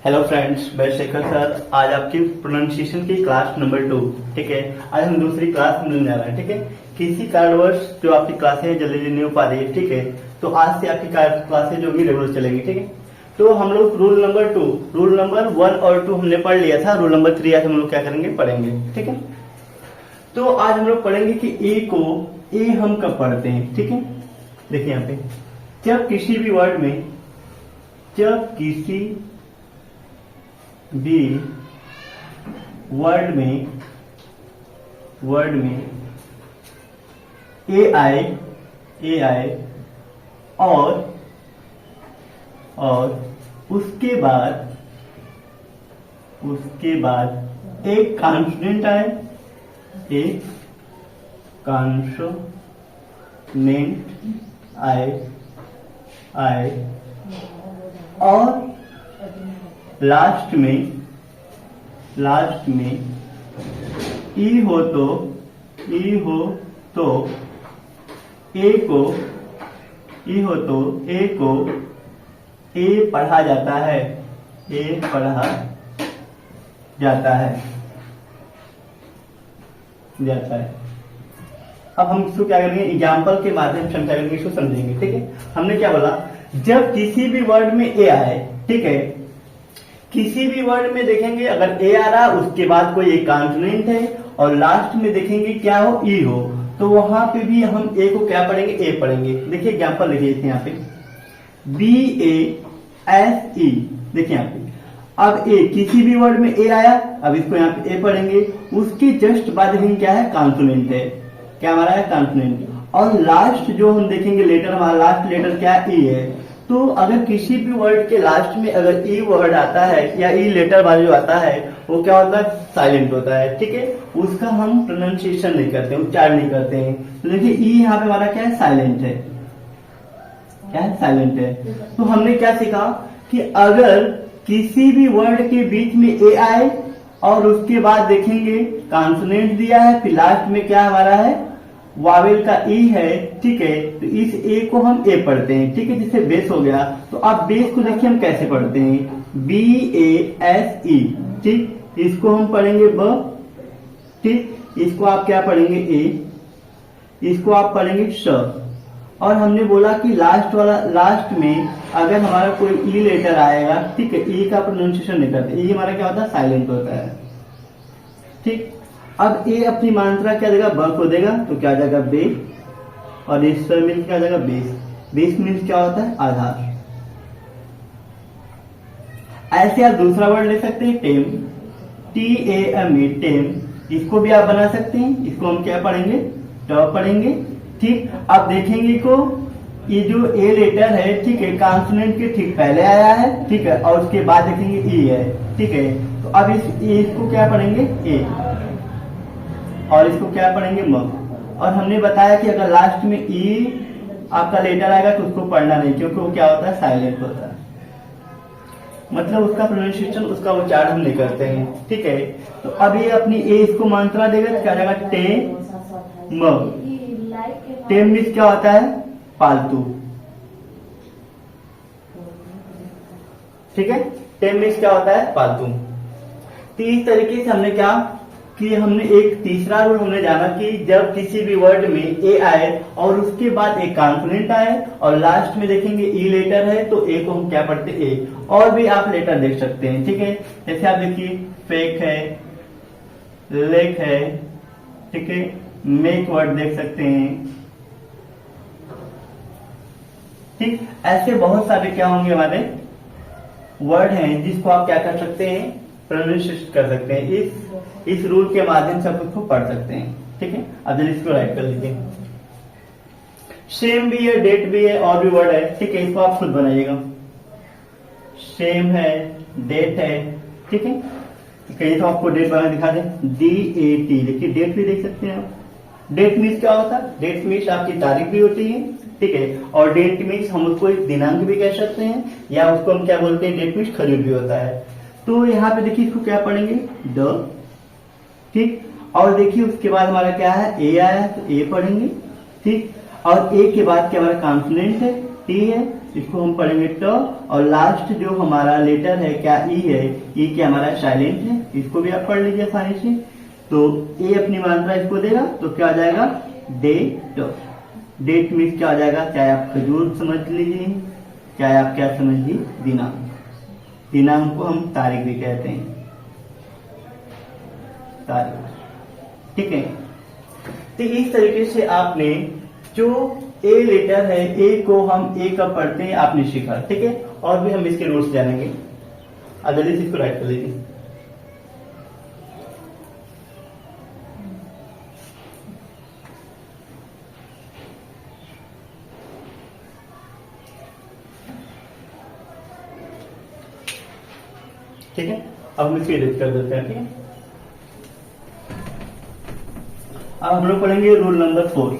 Hello friends, मैं Shekhar sir. आज आपकी प्रोनाउंसिएशन की क्लास नंबर 2, ठीक है। आज हम दूसरी क्लास मिलने जा रहे हैं, ठीक है। किसी कारणवश जो आपकी क्लासें जल्दी नहीं हो पा रही है, ठीक है, तो आज से आपकी क्लासें जो भी रेगुलर चलेंगी, ठीक है। तो हम लोग रूल नंबर 2, रूल नंबर 1 और 2 हमने पढ़ लिया था। रूल नंबर 3 आज हम लोग क्या करेंगे, पढ़ेंगे, ठीक है। तो आज हम लोग पढ़ेंगे कि ए को ए हम कब पढ़ते हैं, ठीक है। देखिए यहाँ पे, जब किसी भी वर्ड में वर्ड में ए आए और उसके बाद एक कॉन्सोनेंट आए और लास्ट में ई हो तो ए को ए पढ़ा जाता है, अब हम इसको क्या करेंगे, एग्जाम्पल के माध्यम से हम क्या करेंगे, इसको समझेंगे, ठीक है। हमने क्या बोला, जब किसी भी वर्ड में ए आए, ठीक है, किसी भी वर्ड में देखेंगे अगर ए आ रहा उसके बाद कोई एक कॉन्सोनेंट है और लास्ट में देखेंगे क्या हो, ई हो, तो वहां पे भी हम ए को क्या पढ़ेंगे, ए पढ़ेंगे। देखिए एग्जाम्पल लिखिए यहाँ पे, BASE, देखिए यहाँ पे, अब ए किसी भी वर्ड में ए आया, अब इसको यहाँ पे ए पढ़ेंगे, उसके जस्ट बाद देखेंगे क्या है, कॉन्सोनेंट है, क्या हमारा है, कॉन्सोनेंट, और लास्ट जो हम देखेंगे लेटर, हमारा लास्ट लेटर क्या है, ई है। तो अगर किसी भी वर्ड के लास्ट में अगर ई वर्ड आता है या ई लेटर वाला जो आता है वो क्या होता है, साइलेंट होता है, ठीक है। उसका हम प्रोनाउंसिएशन नहीं करते, उच्चारण नहीं करते हैं। तो देखिए ई यहाँ पे हमारा क्या है, साइलेंट है, क्या है, साइलेंट है। तो हमने क्या सीखा कि अगर किसी भी वर्ड के बीच में ए आए और उसके बाद देखेंगे कॉन्सोनेंट दिया है, फिर लास्ट में क्या हमारा है, वावेल का ई है, ठीक है, तो इस ए को हम ए पढ़ते हैं, ठीक है, जिससे बेस हो गया। तो आप बेस को देखिए हम कैसे पढ़ते हैं, BASE, ठीक, इसको हम पढ़ेंगे ब, ठीक, इसको आप क्या पढ़ेंगे, ए, इसको आप पढ़ेंगे श। और हमने बोला कि लास्ट में अगर हमारा कोई ई लेटर आएगा, ठीक है, ई का प्रोनाउंसिएशन नहीं करते, ई हमारा क्या होता है, साइलेंट होता है, ठीक। अब ए अपनी मात्रा क्या देगा, ब को देगा, तो क्या जाएगा, बे, और इस मीन्स क्या जाएगा, बेस। बेस मीन्स क्या होता है, आधार। ऐसे आप दूसरा वर्ड ले सकते हैं, टेम, TAME, टेम, इसको भी आप बना सकते हैं। इसको हम क्या पढ़ेंगे, ट पढ़ेंगे, ठीक। अब देखेंगे को ये जो ए लेटर है, ठीक है, कॉन्सोनेंट के ठीक पहले आया है, ठीक है, और उसके बाद देखेंगे ई है, ठीक है। तो अब इसको क्या पढ़ेंगे, ए, और इसको क्या पढ़ेंगे, म। और हमने बताया कि अगर लास्ट में ई आपका लेटर आएगा तो उसको पढ़ना नहीं, क्योंकि वो क्या होता है, साइलेंट होता है, मतलब उसका प्रोनाउंसिएशन, उसका उच्चारण हम नहीं करते हैं, ठीक है। तो अब ये अपनी ए इसको मात्रा देगा तो क्या जाएगा, टेम। टेम मीन्स क्या होता है, पालतू, ठीक है। टेम मीन्स क्या होता है, पालतू। तो इस तरीके से हमने क्या कि हमने एक तीसरा रूल हमने जाना कि जब किसी भी वर्ड में ए आए और उसके बाद एक कॉन्सोनेंट आए और लास्ट में देखेंगे ई लेटर है, तो ए को हम क्या पढ़ते, ए। और भी आप लेटर देख सकते हैं, ठीक है, जैसे आप देखिए, फेक है, लेक है, ठीक है, मेक वर्ड देख सकते हैं, ठीक। ऐसे बहुत सारे क्या होंगे हमारे वर्ड हैं जिसको आप क्या कर सकते हैं, प्रोनाउंसिएशन कर सकते हैं। इस रूल के माध्यम से आप उसको पढ़ सकते हैं, ठीक है। अब जल्दी इसको राइट कर लीजिए। सेम भी है, डेट भी है, और भी वर्ड है, ठीक है, इसको आप खुद बनाइएगा। सेम है, डेट है, ठीक है, कहीं तो आपको डेट बना दिखा दें, DAT, देखिए डेट भी देख सकते हैं आप। डेट मीन्स क्या होता है, डेट मीन्स आपकी तारीख भी होती है, ठीक है, और डेट मीन्स हम उसको एक दिनांक भी कह सकते हैं, या उसको हम क्या बोलते हैं, डेट मीन्स खरीद भी होता है। तो यहाँ पे देखिए इसको क्या पढ़ेंगे, द, ठीक। और देखिए उसके बाद हमारा क्या है, ए आया है तो ए पढ़ेंगे, ठीक। और ए के बाद क्या हमारा कॉन्सोनेंट है, टी है, इसको हम पढ़ेंगे ट, और लास्ट जो हमारा लेटर है क्या ई है, ई क्या हमारा साइलेंट है, इसको भी आप पढ़ लीजिए आसानी से। तो ए अपनी मात्रा इसको देगा तो क्या हो जाएगा डेट। डेट मीन्स क्या हो जाएगा, चाहे आप खजूर समझ लीजिए, चाहे आप क्या समझ लीजिए दिनांक। दिनांक को हम तारीख भी कहते हैं, तारीख, ठीक है। तो इस तरीके से आपने जो ए लेटर है, ए को हम ए कब पढ़ते हैं आपने सीखा, ठीक है। और भी हम इसके रूल्स जानेंगे। जल्दी से इसको राइट कर लीजिए। ठीक है, अब हम इसको एडिट कर देते हैं, ठीक है। अब हम लोग पढ़ेंगे रूल नंबर 4।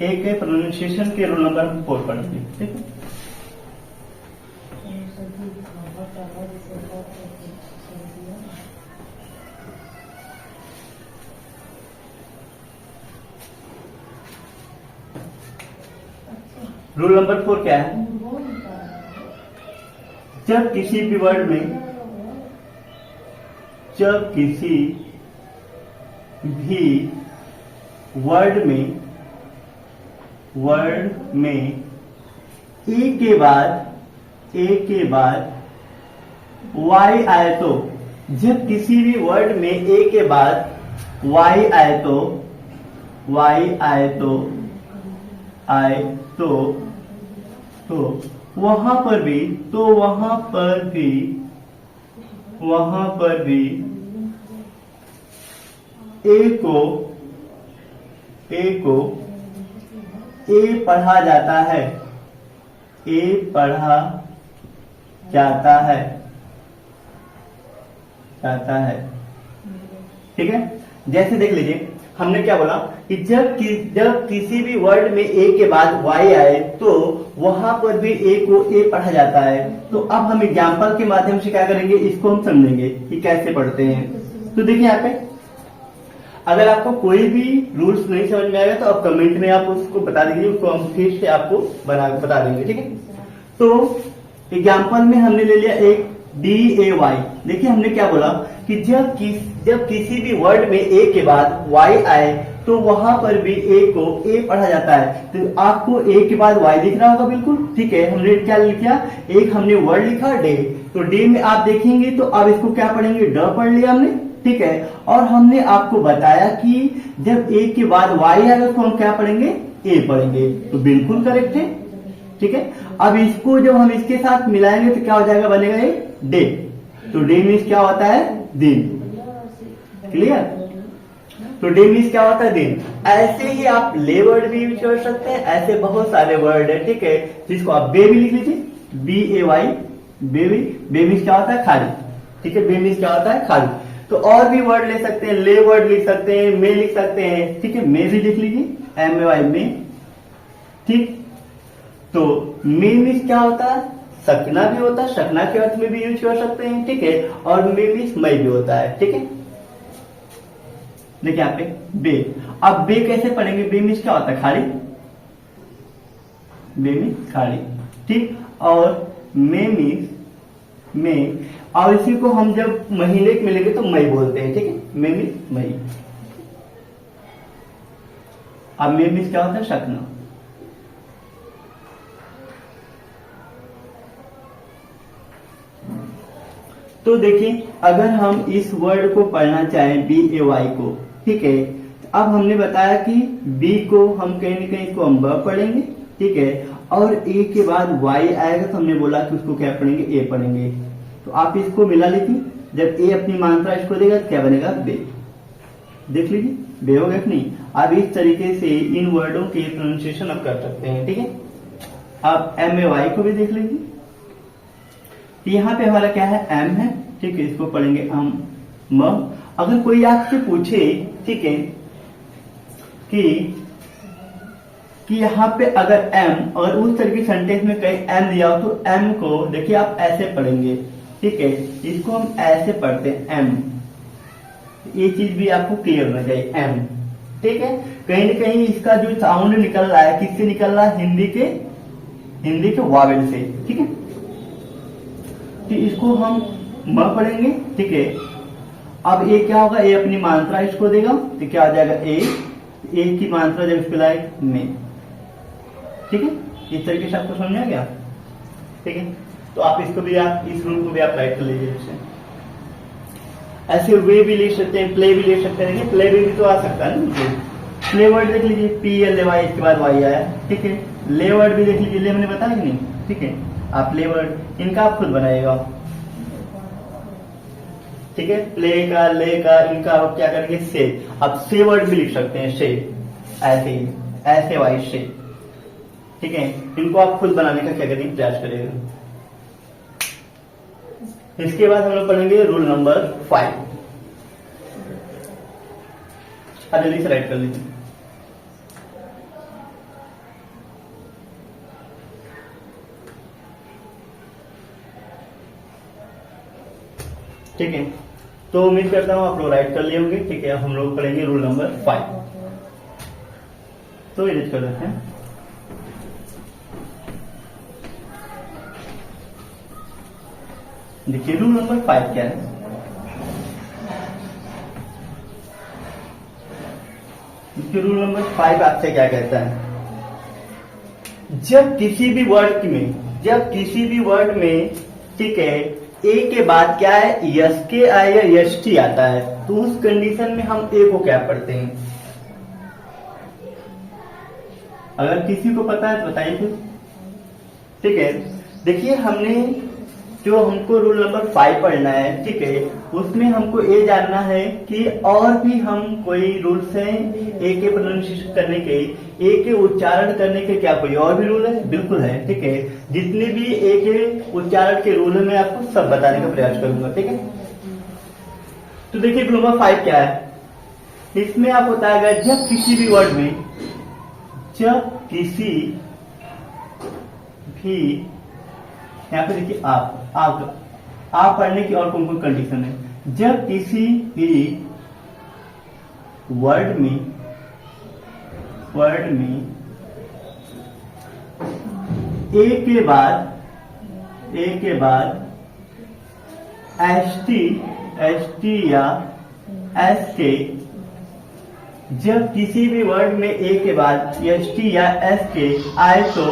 एक है प्रोनाउंसिएशन के रूल नंबर 4 पढ़ेंगे, ठीक है। रूल नंबर 4 क्या है, जब किसी भी वर्ड में, जब किसी भी वर्ड में ए के बाद वाई आए तो, जब किसी भी वर्ड में ए के बाद वाई आए तो वहां पर भी ए को ए पढ़ा जाता है, ए पढ़ा जाता है, ठीक है। जैसे देख लीजिए, हमने क्या बोला कि जब किसी भी वर्ड में ए के बाद वाई आए तो वहां पर भी ए को ए पढ़ा जाता है। तो अब हम एग्जाम्पल के माध्यम से क्या करेंगे, इसको हम समझेंगे कि कैसे पढ़ते हैं। तो देखिए यहाँ पे, अगर आपको कोई भी रूल्स नहीं समझ में आएगा तो आप कमेंट में आप उसको बता दीजिए, उसको हम फिर से आपको बता देंगे, ठीक है। तो एग्जाम्पल में हमने ले लिया एक DAY। देखिए हमने क्या बोला कि जब किसी भी वर्ड में ए के बाद वाई आए तो वहां पर भी ए को ए पढ़ा जाता है। तो आपको ए के बाद वाई दिख रहा होगा, बिल्कुल ठीक है। हमने क्या लिखा, एक हमने वर्ड लिखा डे, तो डे में आप देखेंगे तो अब इसको क्या पढ़ेंगे, ड पढ़ लिया हमने, ठीक है। और हमने आपको बताया कि जब ए के बाद वाई आएगा तो हम क्या पढ़ेंगे, ए पढ़ेंगे, तो बिल्कुल करेक्ट है, ठीक है। अब इसको जब हम इसके साथ मिलाएंगे तो क्या हो जाएगा, बनेगा ये डे। तो डे मीन्स क्या होता है, दिन, क्लियर। तो डे मीन्स क्या होता है, दिन। ऐसे ही आप ले वर्ड भी यूज कर सकते हैं, ऐसे बहुत सारे वर्ड है, ठीक है, जिसको आप बे भी लिख लीजिए, BAY, बेबी। बे मीन्स क्या होता है, खाली, ठीक है। बे मीन्स क्या होता है, खाली। तो और भी वर्ड ले सकते हैं, ले वर्ड लिख सकते हैं, मे लिख सकते हैं, ठीक है। मे भी लिख लीजिए, MAY, में, ठीक। तो मे मीन्स क्या होता है, सकना भी होता है, सकना के अर्थ में भी यूज कर सकते हैं, ठीक है। और मे मीन्स मई भी होता है, ठीक है। देखिए यहाँ पे बे, अब बे कैसे पढ़ेंगे, बे मीन्स क्या होता है, खाली, बे मीन्स खाली, ठीक। और मे मीन्स में, और इसी को हम जब महीने में मिलेंगे तो मई बोलते हैं, ठीक है। मे मीन्स मई। अब मे मीन्स क्या होता है, सकना। तो देखिए, अगर हम इस वर्ड को पढ़ना चाहें BAY को, ठीक है, तो अब हमने बताया कि बी को हम कहीं न कहीं इसको हम ब पढ़ेंगे, ठीक है। और ए के बाद वाई आएगा तो हमने बोला कि उसको क्या पढ़ेंगे, ए पढ़ेंगे। तो आप इसको मिला लीजिए, जब ए अपनी मात्रा इसको देगा तो क्या बनेगा, बे। देख लीजिए, बे हो गया कि नहीं। अब इस तरीके से इन वर्डों के प्रोनाउंसिएशन आप कर सकते हैं, ठीक है। आप MAY को भी देख लीजिए, यहाँ पे हमारा क्या है, एम है, ठीक है। इसको पढ़ेंगे म। अगर कोई आपसे पूछे, ठीक है, कि यहाँ पे अगर एम, अगर उस तरह की सेंटेंस में कहीं एम दिया हो तो एम को देखिए आप ऐसे पढ़ेंगे, ठीक है। इसको हम ऐसे पढ़ते हैं, एम। ये चीज भी आपको क्लियर होना चाहिए, एम, ठीक है। कहीं न कहीं इसका जो साउंड निकल रहा है, किससे निकल रहा है, हिंदी के हिंदी के वावेल से, ठीक है। तो इसको हम म पढ़ेंगे, ठीक है। अब ए क्या होगा, ए अपनी मात्रा इसको देगा, तो क्या आ जाएगा ए की मात्रा जब इसको लाए में, ठीक है। इस तरीके से आपको समझ आ गया, ठीक है। तो आप इसको भी, आप इस रूल को भी आप राइट कर लीजिए। ऐसे वे भी ले सकते हैं, प्ले भी ले सकते हैं। देखिए प्ले भी तो आ सकता है ना, प्ले वर्ड देख लीजिए, PLAY इसके बाद वाई आया, ठीक है। ले वर्ड भी देख लीजिए, ले मैंने बताया कि नहीं, ठीक है। आप ले वर्ड इनका आप खुद बनाइएगा, ठीक है। प्ले का, ले का, इनका आप क्या करेंगे, से। आप से वर्ड भी लिख सकते हैं, से, ऐसे ही, ऐसे वाइज से, ठीक है। इनको आप खुद बनाने का क्या करेंगे, प्रयास करेंगे। इसके बाद हम लोग पढ़ेंगे रूल नंबर 5। जल्दी से राइट कर लीजिए। ठीक है, तो उम्मीद करता हूं आप लोग राइट कर लिए होंगे, ठीक है। हम लोग पढ़ेंगे रूल नंबर 5। तो एडिट कर देते हैं। देखिए रूल नंबर 5 क्या है। देखिए रूल नंबर 5 आपसे क्या कहता है, जब किसी भी वर्ड में, ठीक है, ए के बाद क्या है, यस के आए या यस टी आता है, तो उस कंडीशन में हम ए को क्या पढ़ते हैं। अगर किसी को पता है तो बताइए फिर, ठीक है। देखिए हमने जो हमको रूल नंबर 5 पढ़ना है, ठीक है, उसमें हमको ये जानना है कि और भी हम कोई रूल्स हैं ए के प्रोनाउंसिएशन करने के, ए के उच्चारण करने के, क्या कोई और भी रूल है, बिल्कुल है, ठीक है। जितने भी ए के उच्चारण के रूल है मैं आपको सब बताने का प्रयास करूंगा, ठीक है। तो देखिए रूल नंबर 5 क्या है, इसमें आप बताएगा जब किसी भी वर्ड में, जब किसी भी, यहाँ पे देखिए आप पढ़ने की और कौन कौन कंडीशन है। जब किसी भी वर्ड में ए के बाद एस टी या एस के, जब किसी भी वर्ड में ए के बाद एस टी या एस के आए तो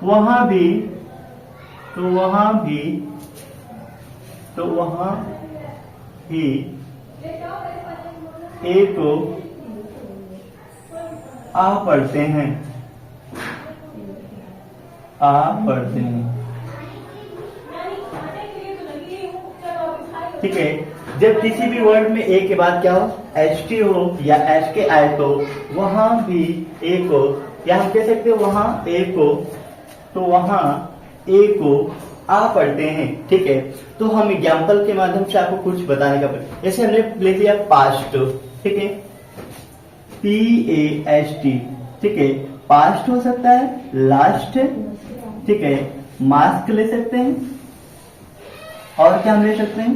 वहां भी ए को आ पढ़ते हैं, ठीक है। जब किसी भी वर्ड में ए के बाद क्या हो, एस टी हो या एस के आए तो वहां भी ए को, या हम कह सकते हैं वहां ए को, तो वहां ए को आ पढ़ते हैं, ठीक है। तो हम एग्जाम्पल के माध्यम से आपको कुछ बताने का, जैसे हमने ले लिया पास्ट, ठीक है, PAST, ठीक है। पास्ट हो सकता है, लास्ट, ठीक है, मास्क ले सकते हैं, और क्या हम ले सकते हैं,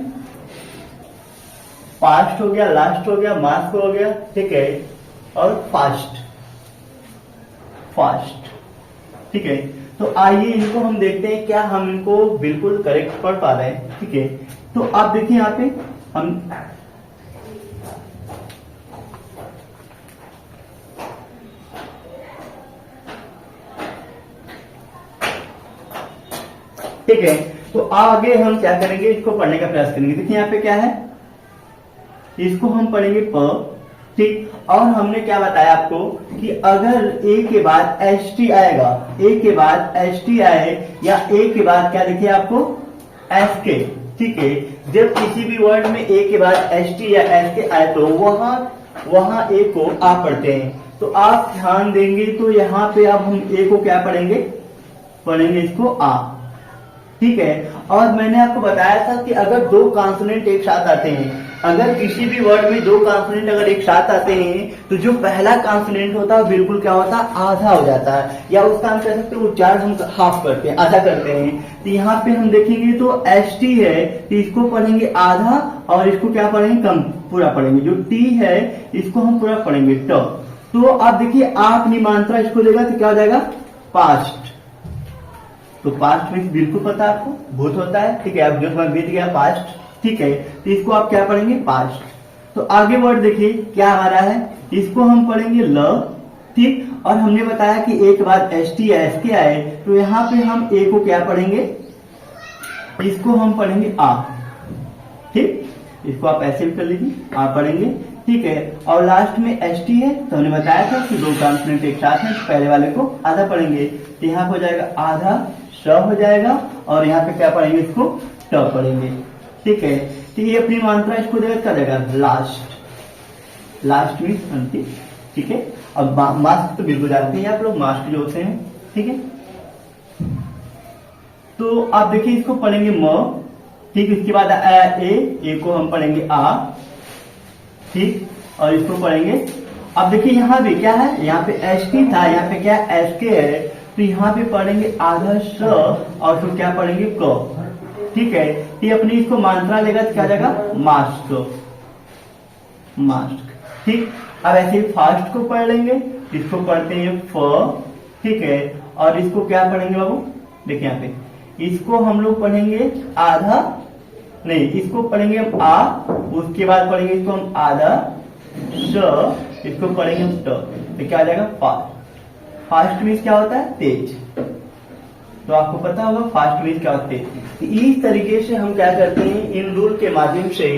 पास्ट हो गया, लास्ट हो गया, मास्क हो गया, ठीक है, और फास्ट, ठीक है। तो आइए इनको हम देखते हैं क्या हम इनको बिल्कुल करेक्ट पढ़ पा रहे हैं, ठीक है। तो आप देखिए यहाँ पे हम ठीक है, तो आगे हम क्या करेंगे, इसको पढ़ने का प्रयास करेंगे। देखिए यहाँ पे क्या है, इसको हम पढ़ेंगे प, ठीक। और हमने क्या बताया आपको कि अगर ए के बाद एस टी आएगा, ए के बाद एस टी आए, या ए के बाद क्या देखिए आपको एस के, ठीक है। जब किसी भी वर्ड में ए के बाद एस टी या एस के आए तो वहां ए को आ पढ़ते हैं। तो आप ध्यान देंगे तो यहाँ पे अब हम ए को क्या पढ़ेंगे इसको आ, ठीक है। और मैंने आपको बताया था कि अगर दो कॉन्सोनेंट एक साथ आते हैं, अगर किसी भी वर्ड में दो कॉन्सोनेंट अगर एक साथ आते हैं, तो जो पहला कॉन्सोनेंट होता है बिल्कुल क्या होता है, आधा हो जाता है, या उसका हम कह सकते हैं उच्चारण हम हाफ करते हैं, आधा करते हैं। तो यहाँ पे हम देखेंगे तो एस टी है, तो इसको पढ़ेंगे आधा, और इसको क्या पढ़ेंगे, कम, पूरा पढ़ेंगे। जो टी है इसको हम पूरा पढ़ेंगे ट, तो आप देखिए आप अपनी मात्रा इसको लेगा तो क्या हो जाएगा पास्ट। तो पास्ट में बिल्कुल पता है आपको, भूत होता है, ठीक है, अब जो समय बीत गया पास्ट, ठीक है, तो इसको आप क्या पढ़ेंगे पास्ट। तो आगे वर्ड देखिए क्या हमारा है, इसको हम पढ़ेंगे ल, ठीक, और हमने बताया कि एक बार एस टी या एस के आए तो यहाँ पे हम ए को क्या पढ़ेंगे, इसको हम पढ़ेंगे आ, ठीक, इसको आप ऐसे भी कर लीजिए आ पढ़ेंगे, ठीक है। और लास्ट में एस टी है तो हमने बताया था कि दो कॉन्सोनेंट एक साथ है, तो पहले वाले को आधा पढ़ेंगे, तो यहाँ पे हो जाएगा आधा श हो जाएगा, और यहाँ पे क्या पढ़ेंगे, इसको ट पढ़ेंगे, ठीक है। तो ये अपनी मात्रा इसको देगा क्या देगा लास्ट, लास्ट मीन्स अंतिम, ठीक है। अब मास्क तो बिल्कुल जानते हैं आप लोग, मास्क जो होते हैं, ठीक है। तो आप देखिए इसको पढ़ेंगे म, ठीक, इसके बाद ए को हम पढ़ेंगे आ, ठीक, और इसको पढ़ेंगे। अब देखिए यहाँ पे क्या है, यहाँ पे एस टी था, यहाँ पे क्या एस के है, तो यहाँ पे पढ़ेंगे आधा स और फिर क्या पढ़ेंगे क, ठीक है। ये अपनी इसको मात्रा लेगा तो क्या जाएगा मास्क, मास्क, ठीक। अब ऐसे ही फास्ट को पढ़ लेंगे, इसको पढ़ते हैं फ, ठीक है, और इसको क्या पढ़ेंगे बाबू, देखिए यहाँ पे इसको हम लोग पढ़ेंगे आधा, नहीं इसको पढ़ेंगे हम आ, उसके बाद पढ़ेंगे इसको हम आधा श, इसको पढ़ेंगे हम ट, तो क्या आ जाएगा फास्ट। फास्ट मीन्स क्या होता है तेज, तो आपको पता होगा फास्ट मीन्स क्या होता है। इस तरीके से हम क्या करते हैं, इन रूल के माध्यम से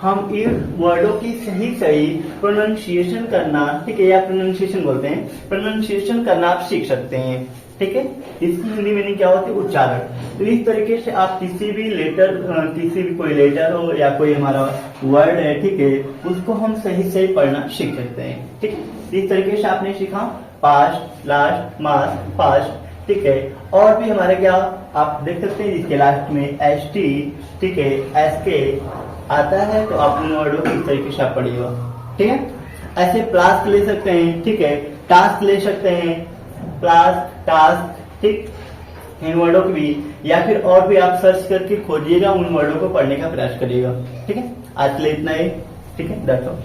हम इन वर्डों की सही सही प्रोनाउंसिएशन करना, ठीक है, या प्रोनाउंसिएशन बोलते हैं, प्रोनाउंसिएशन करना आप सीख सकते हैं, ठीक है। इसकी हिंदी मीनिंग क्या होती है उच्चारण। तो इस तरीके से आप किसी भी लेटर, किसी भी कोई लेटर हो या कोई हमारा वर्ड है, ठीक है, उसको हम सही सही पढ़ना सीख सकते हैं, ठीक है। इस तरीके से आपने सीखा पास्ट, लास्ट, मास्ट, फास्ट, ठीक है। और भी हमारे क्या आप देख सकते हैं इसके लास्ट में एस टी, ठीक है, एस के आता है, तो आप उन वर्डों को इस तरीके से आप पढ़िएगा, ठीक है। ऐसे प्लास्क ले सकते हैं, ठीक है, टास्क ले सकते हैं, प्लास्क, टास्क, ठीक, इन वर्डों को भी, या फिर और भी आप सर्च करके खोजिएगा, उन वर्डों को पढ़ने का प्रयास करिएगा, ठीक है। आज के लिए इतना ही, ठीक है, दैट्स ऑल।